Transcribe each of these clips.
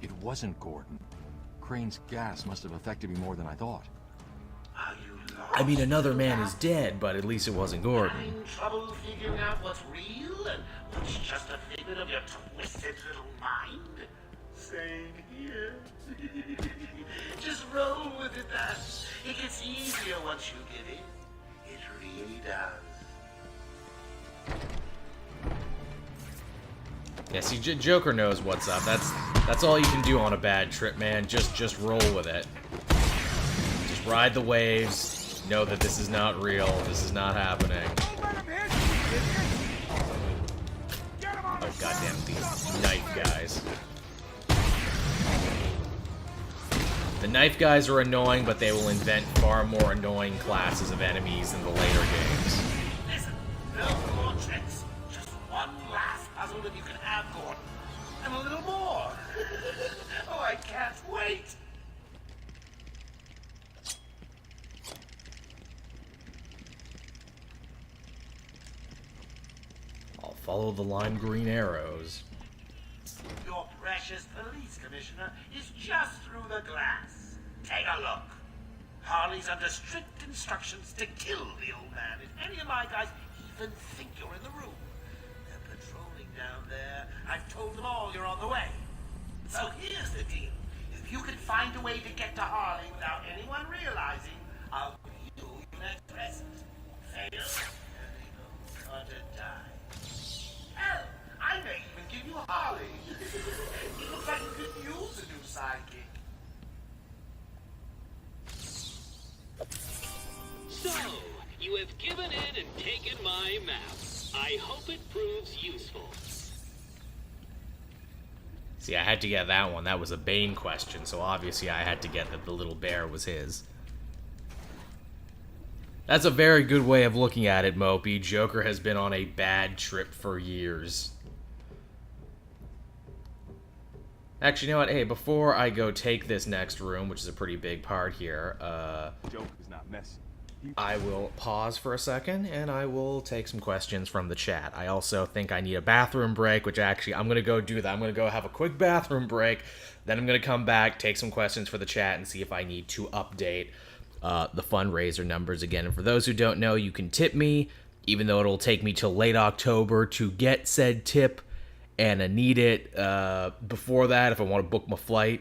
It wasn't Gordon. Crane's gas must have affected me more than I thought. Are you lost? I mean, another man is dead, but at least it wasn't Gordon. Having trouble figuring out what's real and what's just a figment of your twisted little mind? Same here. Just roll with it, then. It gets easier once you get in. It really does. Yeah, see, Joker knows what's up. That's all you can do on a bad trip, man. Just roll with it. Just ride the waves. Know that this is not real. This is not happening. Oh, goddamn, these knife guys. The knife guys are annoying, but they will invent far more annoying classes of enemies in the later games. Listen, no more tricks. Just one last puzzle that you can have, Gordon. And a little more. Oh, I can't wait. I'll follow the lime green arrows. Your precious police commissioner is just through the glass. Take a look. Harley's under strict instructions to kill the old man if any of my guys even think you're in the room. They're patrolling down there. I've told them all you're on the way. So here's the deal. If you can find a way to get to Harley without anyone realizing, I'll give you your next present. Fail, and they both gotta die. Hell, I may even give you Harley. It looks like you could use a new sidekick. So, you have given in and taken my map. I hope it proves useful. See, I had to get that one. That was a Bane question, so obviously I had to get that the little bear was his. That's a very good way of looking at it, Mopey. Joker has been on a bad trip for years. Actually, you know what? Hey, before I go take this next room, which is a pretty big part here, Joker's not messy. I will pause for a second, and I will take some questions from the chat. I also think I need a bathroom break, which actually, I'm going to go do that. I'm going to go have a quick bathroom break, then I'm going to come back, take some questions for the chat, and see if I need to update the fundraiser numbers again. And for those who don't know, you can tip me, even though it'll take me till late October to get said tip, and I need it before that if I want to book my flight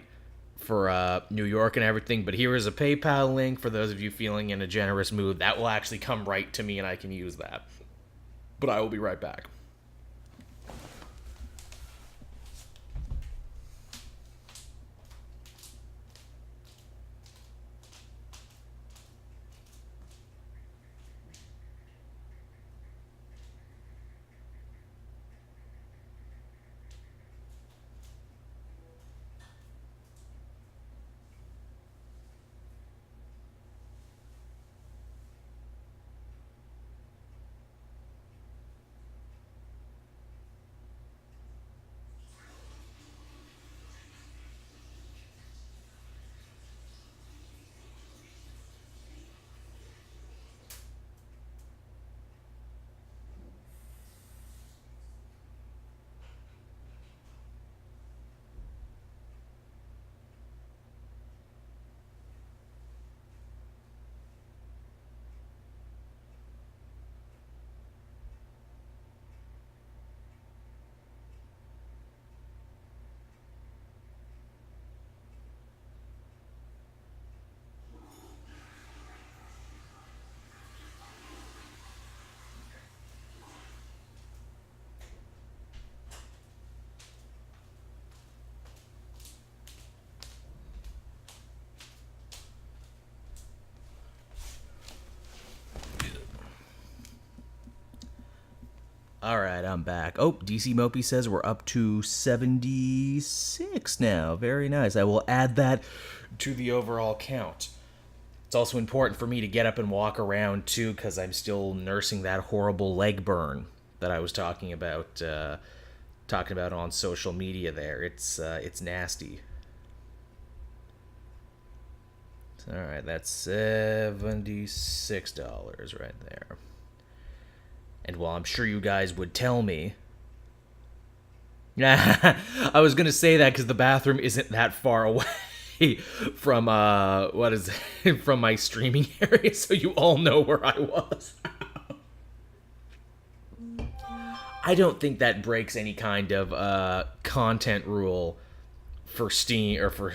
for New York and everything. But here is a PayPal link for those of you feeling in a generous mood. That will actually come right to me and I can use that. But I will be right back. Alright, I'm back. Oh, DC Mopey says we're up to 76 now. Very nice. I will add that to the overall count. It's also important for me to get up and walk around, too, because I'm still nursing that horrible leg burn that I was talking about on social media there. It's nasty. Alright, that's $76 right there. And while I'm sure you guys would tell me, I was gonna say that because the bathroom isn't that far away from from my streaming area, so you all know where I was. I don't think that breaks any kind of content rule for Steam or for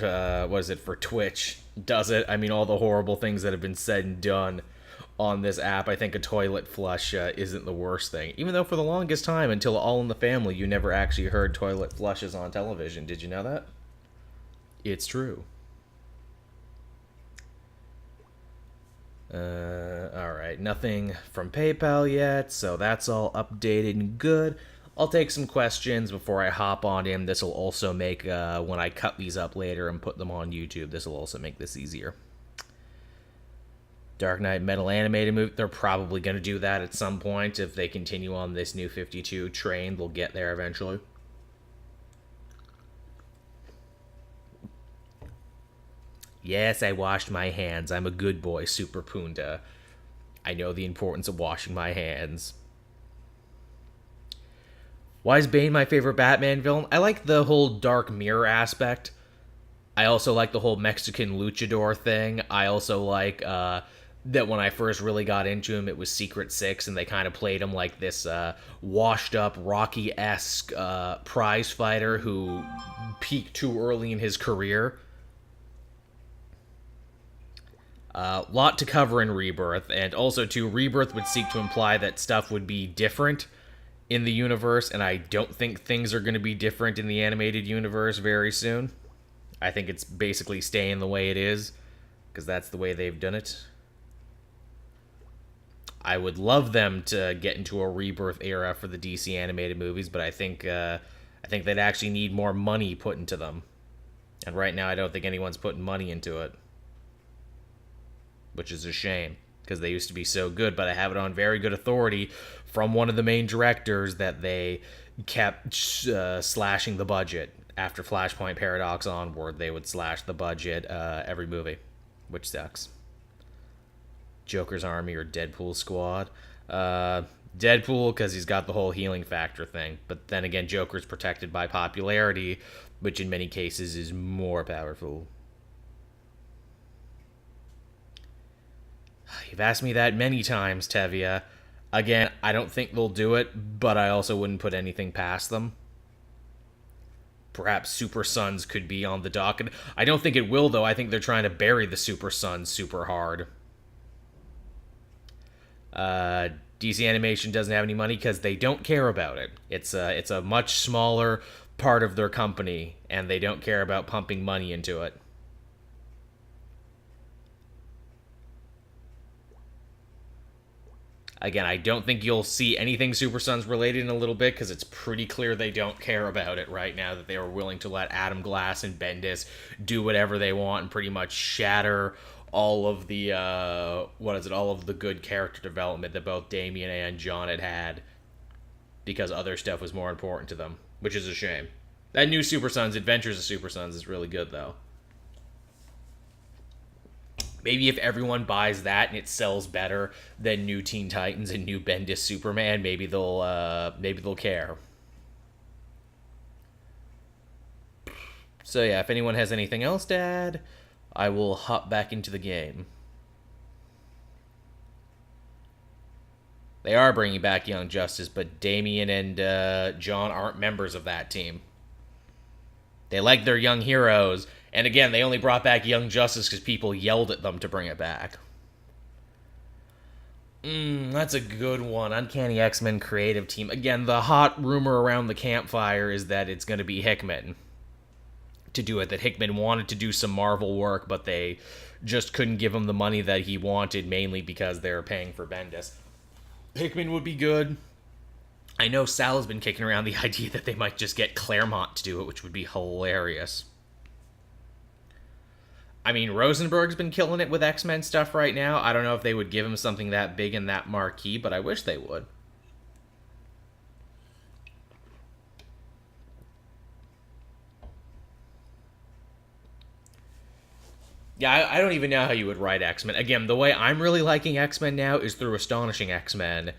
for Twitch, does it? I mean, all the horrible things that have been said and done on this app, I think a toilet flush isn't the worst thing. Even though for the longest time, until All in the Family, you never actually heard toilet flushes on television. Did you know that? It's true. Alright, nothing from PayPal yet, so that's all updated and good. I'll take some questions before I hop on in. This will also make, when I cut these up later and put them on YouTube, this will also make this easier. Dark Knight Metal animated movie, they're probably going to do that at some point. If they continue on this New 52 train, they'll get there eventually. Yes, I washed my hands. I'm a good boy, Super Punda. I know the importance of washing my hands. Why is Bane my favorite Batman villain? I like the whole Dark Mirror aspect. I also like the whole Mexican luchador thing. I also like that when I first really got into him, it was Secret Six, and they kind of played him like this washed-up, Rocky-esque prize fighter who peaked too early in his career. Lot to cover in Rebirth, and also, too, Rebirth would seek to imply that stuff would be different in the universe, and I don't think things are going to be different in the animated universe very soon. I think it's basically staying the way it is, because that's the way they've done it. I would love them to get into a Rebirth era for the DC animated movies, but I think they'd actually need more money put into them. And right now, I don't think anyone's putting money into it. Which is a shame, because they used to be so good, but I have it on very good authority from one of the main directors that they kept slashing the budget. After Flashpoint Paradox onward, they would slash the budget every movie, which sucks. Joker's Army or Deadpool Squad? Deadpool, because he's got the whole healing factor thing, but then again, Joker's protected by popularity, which in many cases is more powerful. You've asked me that many times, Tevia. Again, I don't think they'll do it, but I also wouldn't put anything past them. Perhaps Super Sons could be on the docket. I don't think it will, though. I think they're trying to bury the Super Sons super hard. DC Animation doesn't have any money because they don't care about it. It's a much smaller part of their company, and they don't care about pumping money into it. Again, I don't think you'll see anything Super Sons related in a little bit, because it's pretty clear they don't care about it right now, that they are willing to let Adam Glass and Bendis do whatever they want and pretty much shatter all of the, all of the good character development that both Damian and John had, because other stuff was more important to them, which is a shame. That new Super Sons, Adventures of Super Sons, is really good, though. Maybe if everyone buys that and it sells better than New Teen Titans and New Bendis Superman, maybe they'll care. So yeah, if anyone has anything else to add, I will hop back into the game. They are bringing back Young Justice, but Damian and John aren't members of that team. They like their young heroes. And again, they only brought back Young Justice because people yelled at them to bring it back. That's a good one. Uncanny X-Men creative team. Again, the hot rumor around the campfire is that it's going to be Hickman to do it. That Hickman wanted to do some Marvel work, but they just couldn't give him the money that he wanted, mainly because they were paying for Bendis. Hickman would be good. I know Sal has been kicking around the idea that they might just get Claremont to do it, which would be hilarious. I mean, Rosenberg's been killing it with X-Men stuff right now. I don't know if they would give him something that big and that marquee, but I wish they would. Yeah, I don't even know how you would write X-Men. Again, the way I'm really liking X-Men now is through Astonishing X-Men.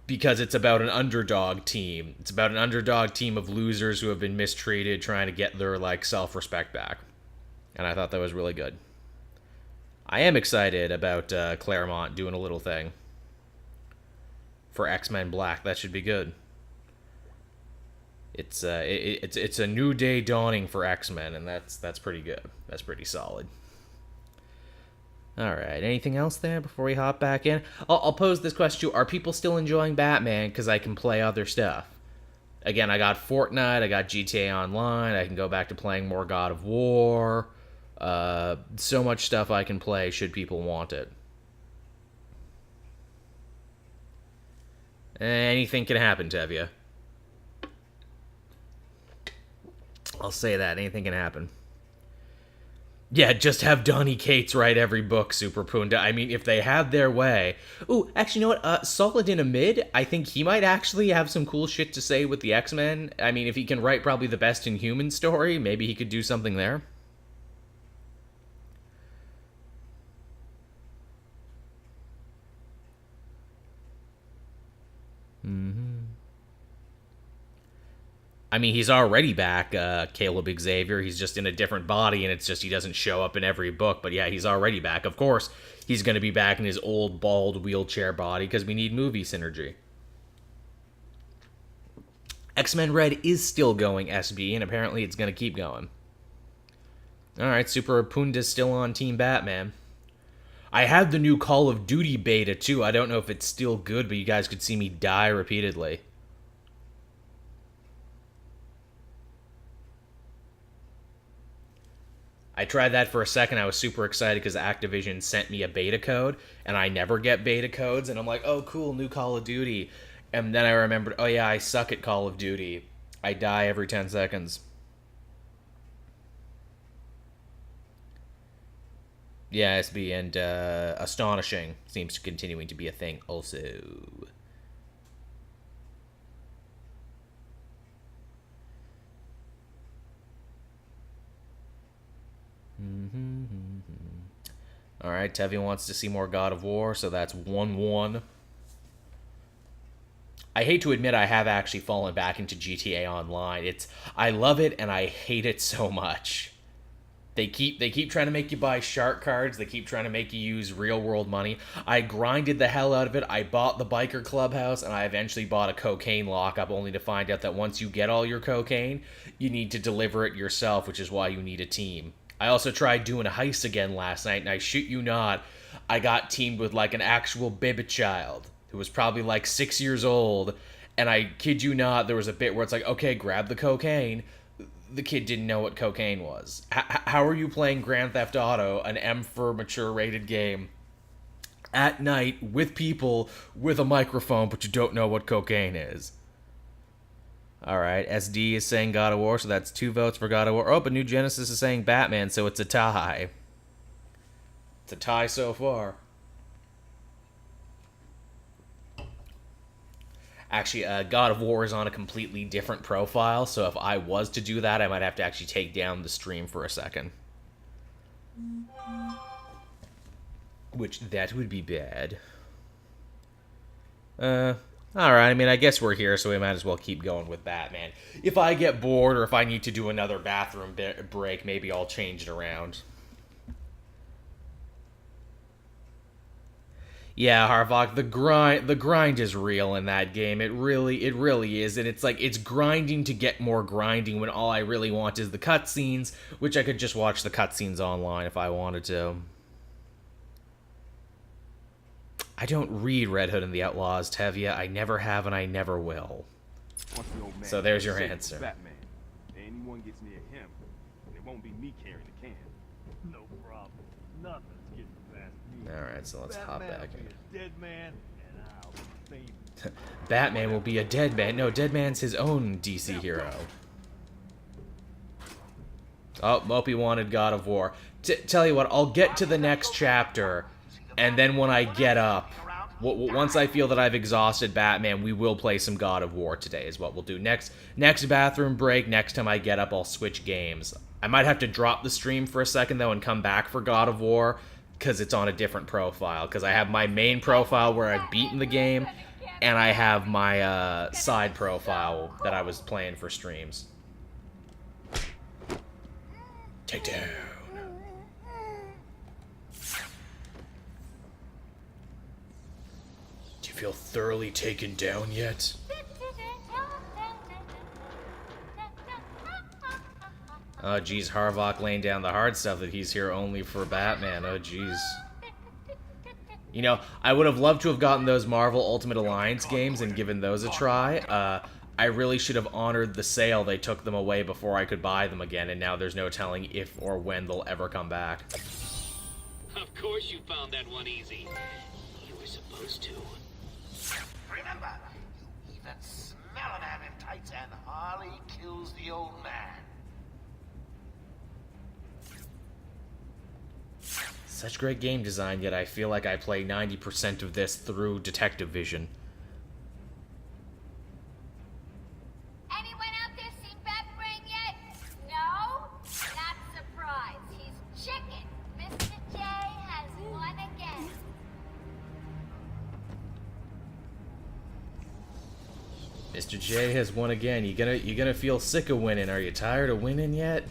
because it's about an underdog team. It's about an underdog team of losers who have been mistreated trying to get their, like, self-respect back. And I thought that was really good. I am excited about Claremont doing a little thing for X-Men Black. That should be good. It's a new day dawning for X-Men, and that's pretty good. That's pretty solid. All right, anything else there before we hop back in? I'll pose this question: are people still enjoying Batman? Because I can play other stuff. Again, I got Fortnite, I got GTA Online, I can go back to playing more God of War. So much stuff I can play should people want it. Anything can happen, Tevya. I'll say that. Anything can happen. Yeah, just have Donny Cates write every book, Super Punda. I mean, if they had their way... Ooh, actually, you know what? Solid in a mid, I think he might actually have some cool shit to say with the X-Men. I mean, if he can write probably the best Inhuman story, maybe he could do something there. I mean, he's already back, Caleb Xavier. He's just in a different body, and it's just he doesn't show up in every book. But yeah, he's already back. Of course, he's going to be back in his old, bald wheelchair body because we need movie synergy. X-Men Red is still going SB, and apparently it's going to keep going. Alright, Super Punda's still on Team Batman. I had the new Call of Duty beta, too. I don't know if it's still good, but you guys could see me die repeatedly. I tried that for a second. I was super excited because Activision sent me a beta code, and I never get beta codes, and I'm like, oh, cool, new Call of Duty. And then I remembered, oh yeah, I suck at Call of Duty. I die every 10 seconds. Yeah, SB, and Astonishing seems to continuing to be a thing also. Alright, Tevi wants to see more God of War, so that's 1-1. I hate to admit I have actually fallen back into GTA Online. I love it and I hate it so much. They keep trying to make you buy shark cards. They keep trying to make you use real world money. I grinded the hell out of it. I bought the biker clubhouse, and I eventually bought a cocaine lockup, only to find out that once you get all your cocaine, you need to deliver it yourself, which is why you need a team. I also tried doing a heist again last night, and I shit you not, I got teamed with like an actual baby child who was probably like 6 years old, and I kid you not, there was a bit where it's like, okay, grab the cocaine. The kid didn't know what cocaine was. How are you playing Grand Theft Auto, an M for mature rated game, at night with people with a microphone, but you don't know what cocaine is? Alright, SD is saying God of War, so that's 2 votes for God of War. Oh, but New Genesis is saying Batman, so it's a tie. It's a tie so far. Actually, God of War is on a completely different profile, so if I was to do that, I might have to actually take down the stream for a second. Which, that would be bad. Alright, I mean, I guess we're here, so we might as well keep going with Batman. If I get bored, or if I need to do another bathroom break, maybe I'll change it around. Yeah, Harvok, the grind is real in that game. It really is, and it's like, it's grinding to get more grinding when all I really want is the cutscenes, which I could just watch the cutscenes online if I wanted to. I don't read Red Hood and the Outlaws, Tevya. I never have and I never will. So there's your answer. Batman. Anyone gets near him, it won't be me carrying the can. No problem. Nothing's getting past me. Alright, so let's hop back in. Dead man, and I'll be famous. Batman will be a dead man. No, dead man's his own DC hero. Oh, Mopey wanted God of War. Tell you what, I'll get to the next chapter, and then when I get up, once I feel that I've exhausted Batman, we will play some God of War today, is what we'll do. Next bathroom break, next time I get up, I'll switch games. I might have to drop the stream for a second, though, and come back for God of War, because it's on a different profile. Because I have my main profile where I've beaten the game, and I have my side profile that I was playing for streams. Take down. Do you feel thoroughly taken down yet? Oh, geez, Harvok laying down the hard stuff that he's here only for Batman. Oh, geez. You know, I would have loved to have gotten those Marvel Ultimate Alliance games and given those a try. I really should have honored the sale. They took them away before I could buy them again, and now there's no telling if or when they'll ever come back. Of course you found that one easy. You were supposed to. Remember, you even smell a man in tights and Harley kills the old man. Such great game design, yet I feel like I play 90% of this through Detective Vision. Anyone out there seen Batbrain yet? No? Not surprised. He's chicken. Mr. J has won again. Mr. J has won again. You gonna feel sick of winning. Are you tired of winning yet?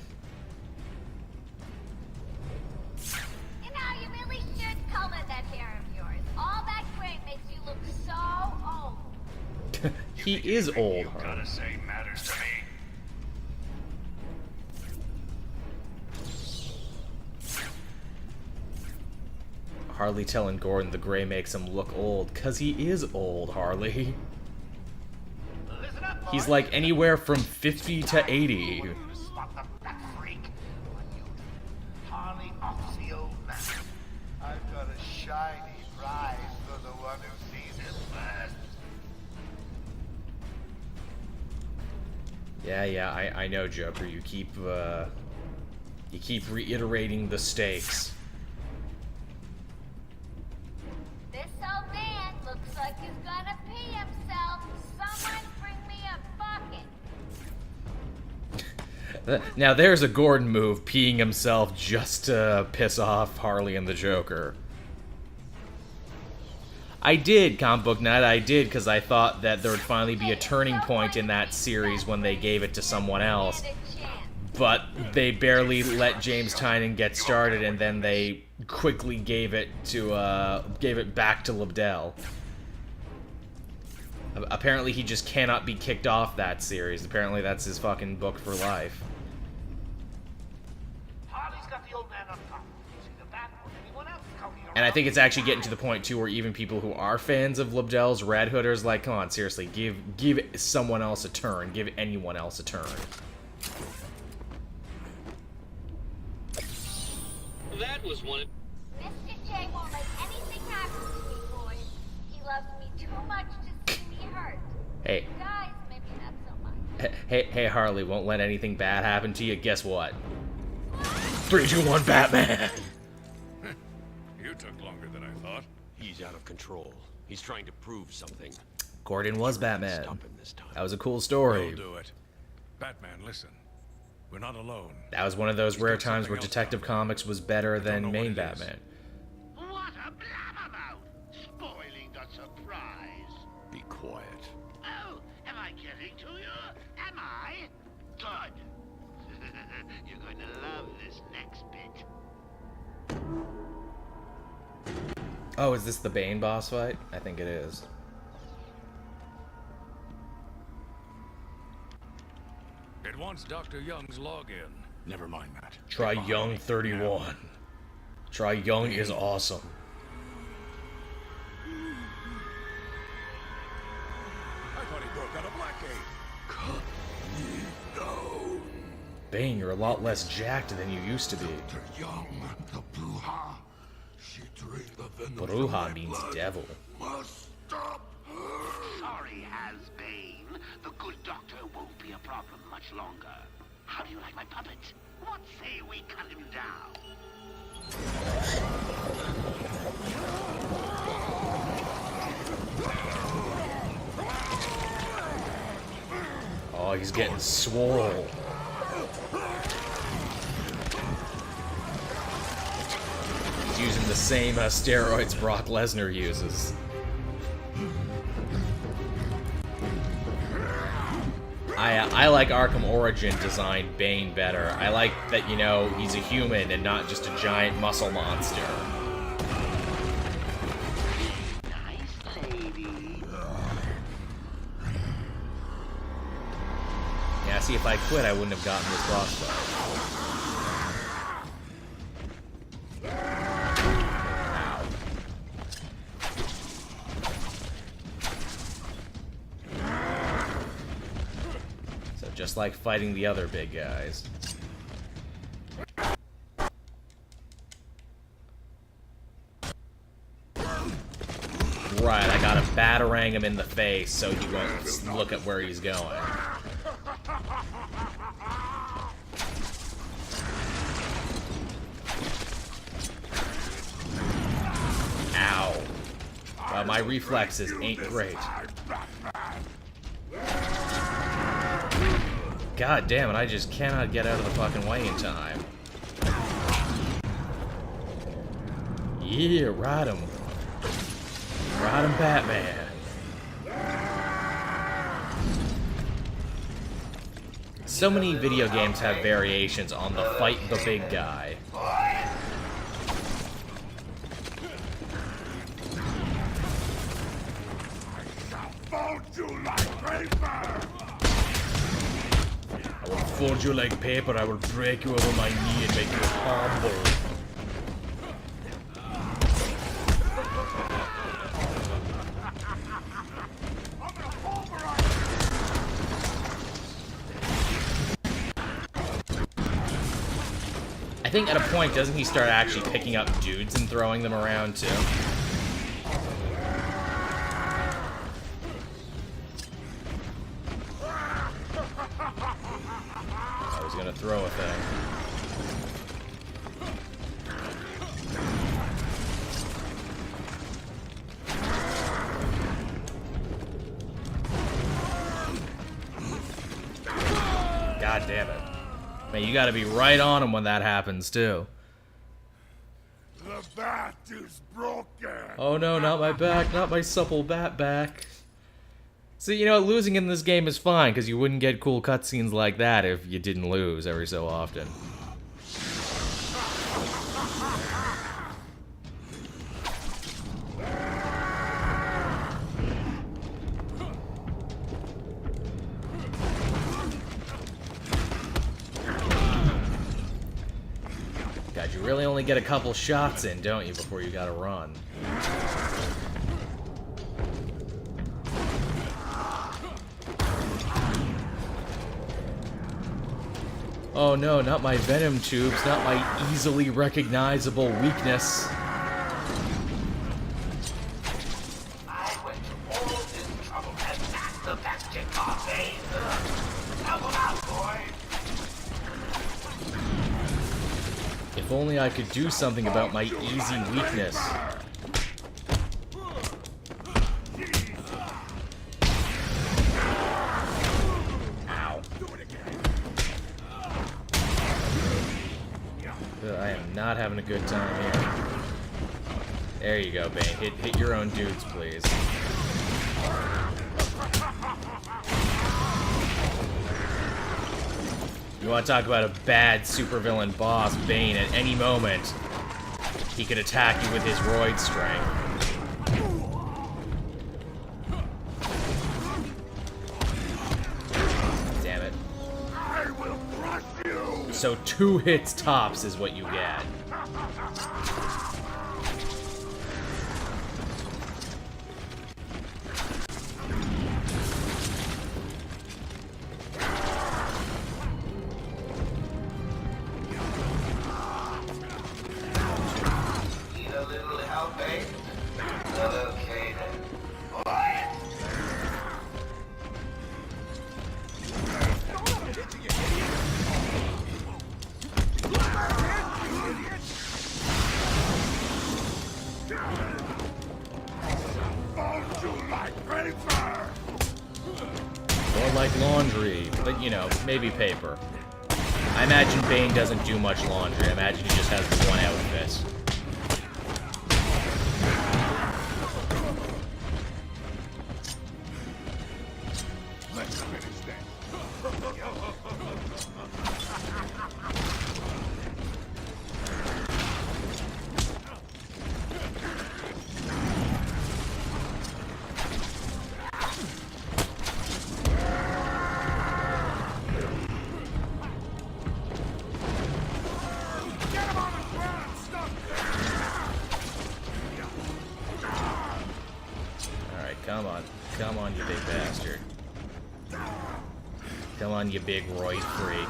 You know, you really should color that hair of yours. All that gray makes you look so old. He is old, You Harley. gotta say matters to me. Harley telling Gordon the gray makes him look old, 'cause he is old, Harley. Listen up, He's boys. like anywhere from 50 to 80. Spot the bat freak. When you Harley off the old man. I've got a shiny prize for the one who sees it first. Yeah, I know, Joker. You keep reiterating the stakes. This old man looks like he's gonna pee himself. Someone bring me a bucket. Now there's a Gordon move, peeing himself just to piss off Harley and the Joker. I did, Comic Book Night, I did, because I thought that there would finally be a turning point in that series when they gave it to someone else. But they barely let James Tynion get started, and then they quickly gave it back to Lobdell. Apparently he just cannot be kicked off that series. Apparently that's his fucking book for life. Harley's got the old man on top. See the bat or anyone else coming around. And I think it's actually getting to the point, too, where even people who are fans of Lobdell's Red Hooders, like, come on, seriously, give someone else a turn. Give anyone else a turn. That was one of... Mr. J won't let anything happen to me, boys. He loves me too much to see me hurt. Hey, Guys, maybe not so much. hey, Harley, won't let anything bad happen to you? Guess what? 3, 2, 1, Batman! You took longer than I thought. He's out of control. He's trying to prove something. Gordon was Batman. Stop him this time. That was a cool story. We'll do it. Batman, listen. We're not alone. That was one of those He's rare got times something where else Detective down there. Comics was better know than what main it is. Batman. What a blabbermouth! Spoiling the surprise. Be quiet. Oh, am I getting to you? Am I? Good. You're going to love this next bit. Oh, is this the Bane boss fight? I think it is. It wants Dr. Young's login. Never mind that. Try Get Young behind me 31. now. Try Young is awesome. I thought he broke out of Blackgate. Bane, you're a lot less jacked than you used to be. Young, the Bruja. She drained the venom from Bruja my means blood. devil. Must stop her. Sorry, Bane. The good doctor won't be a problem much longer. How do you like my puppet? What say we cut him down? Oh, he's getting swole. He's using the same steroids Brock Lesnar uses. I like Arkham Origin design Bane better. I like that, you know, he's a human and not just a giant muscle monster. Nice lady. Yeah, see, if I quit, I wouldn't have gotten this boss fight. Just like fighting the other big guys. Right, I gotta batarang him in the face so he won't look at where he's going. Ow. Well, my reflexes ain't great. God damn it, I just cannot get out of the fucking way in time. Yeah, ride him. Ride him, Batman. So many video games have variations on the fight the big guy. I will fold you like paper, I will break you over my knee and make you humble. I think at a point, doesn't he start actually picking up dudes and throwing them around too? Gonna throw a thing. God damn it. Man, you gotta be right on him when that happens, too. The bat is broken. Oh no, not my back, not my supple bat back. So, you know, losing in this game is fine, because you wouldn't get cool cutscenes like that if you didn't lose every so often. God, you really only get a couple shots in, don't you, before you gotta run. Oh no, not my venom tubes, not my easily recognizable weakness. I went to all this trouble and that's the best in my vein. Help him out, boy. If only I could do something about my easy weakness. I am not having a good time here. There you go, Bane. Hit your own dudes, please. You want to talk about a bad supervillain boss, Bane, at any moment, he could attack you with his roid strength. Damn it. I will crush you. So 2 hits tops is what you get. Need a little help, eh? Okay then. Fold you like paper. Or like laundry, but you know, maybe paper. I imagine Bane doesn't do much laundry. I imagine he just has one outfit. Let's finish that. Come on, you big bastard. Come on, you big roid freak.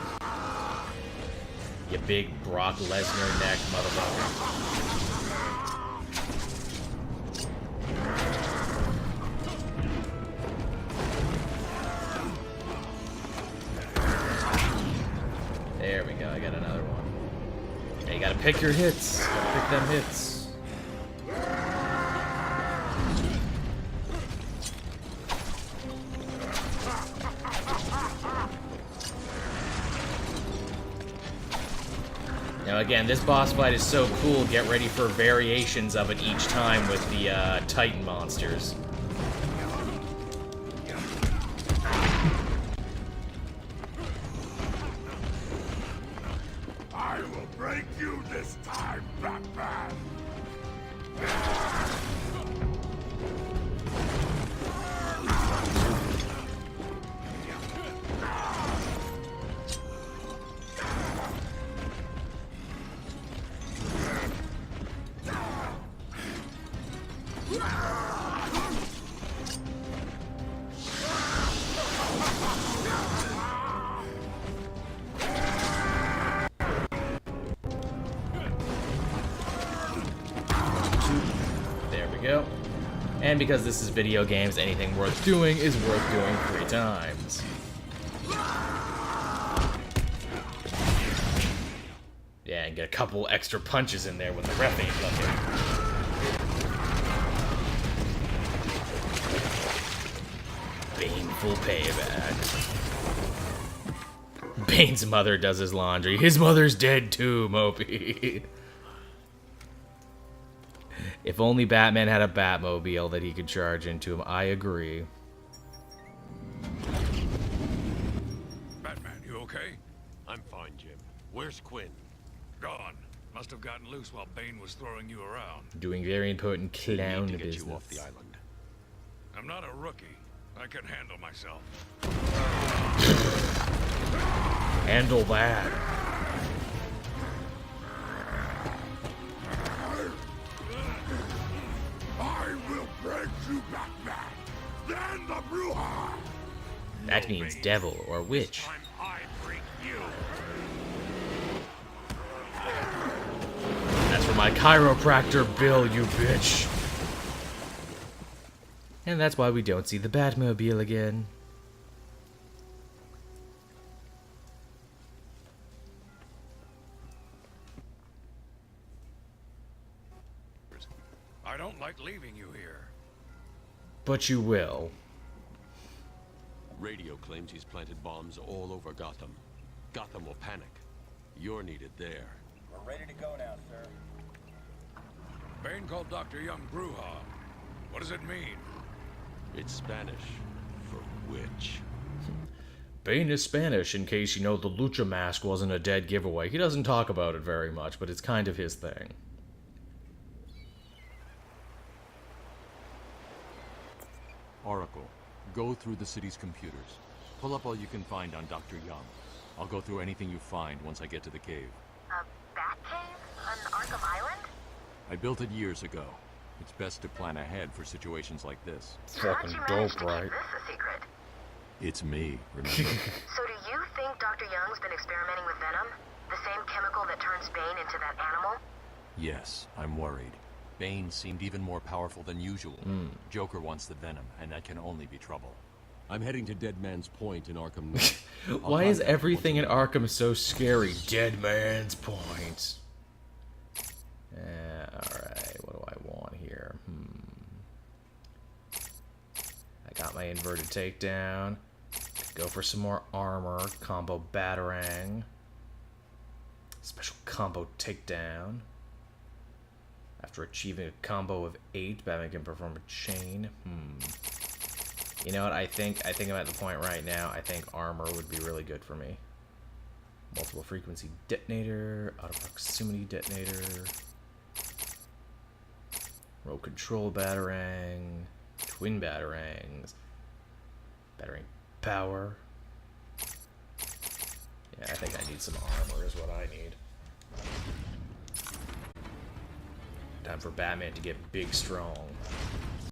You big Brock Lesnar neck motherfucker. There we go, I got another one. Yeah, you gotta pick your hits. Gotta pick them hits. Now again, this boss fight is so cool, get ready for variations of it each time with the Titan monsters. I will break you this time, Batman! There we go. And because this is video games, anything worth doing is worth doing 3 times. Yeah, and get a couple extra punches in there when the ref ain't looking. Baneful payback. Bane's mother does his laundry. His mother's dead too, Mopey. If only Batman had a Batmobile that he could charge into him. I agree. Batman, you okay? I'm fine, Jim. Where's Quinn? Gone. Must have gotten loose while Bane was throwing you around. Doing very important clown Need to get business. you off the island. I'm not a rookie. I can handle myself. Handle that. I will break you, Batman! Then the Bruja! That means devil or witch. Time I break you! That's for my chiropractor bill, you bitch. And that's why we don't see the Batmobile again. I don't like leaving you here. But you will. Radio claims he's planted bombs all over Gotham. Gotham will panic. You're needed there. We're ready to go now, sir. Bane called Dr. Young Bruja. What does it mean? It's Spanish for witch. Bane is Spanish, in case you know the Lucha mask wasn't a dead giveaway. He doesn't talk about it very much, but it's kind of his thing. Oracle, go through the city's computers. Pull up all you can find on Dr. Young. I'll go through anything you find once I get to the cave. A bat cave on Arkham Island? I built it years ago. It's best to plan ahead for situations like this. Fucking dope, right? Keep this a secret? It's me, remember? So do you think Dr. Young's been experimenting with venom? The same chemical that turns Bane into that animal? Yes, I'm worried. Bane seemed even more powerful than usual. Joker wants the venom, and that can only be trouble. I'm heading to Dead Man's Point in Arkham. Why is everything in Arkham so scary? Dead Man's Point. Alright, what do I want here? I got my inverted takedown. Go for some more armor. Combo Batarang. Special combo takedown. After achieving a combo of 8, Batman can perform a chain. You know what? I think I'm at the point right now. I think armor would be really good for me. Multiple frequency detonator, auto proximity detonator, row control batarang, twin batarangs, batarang power. Yeah, I think I need some armor is what I need. Time for Batman to get big strong.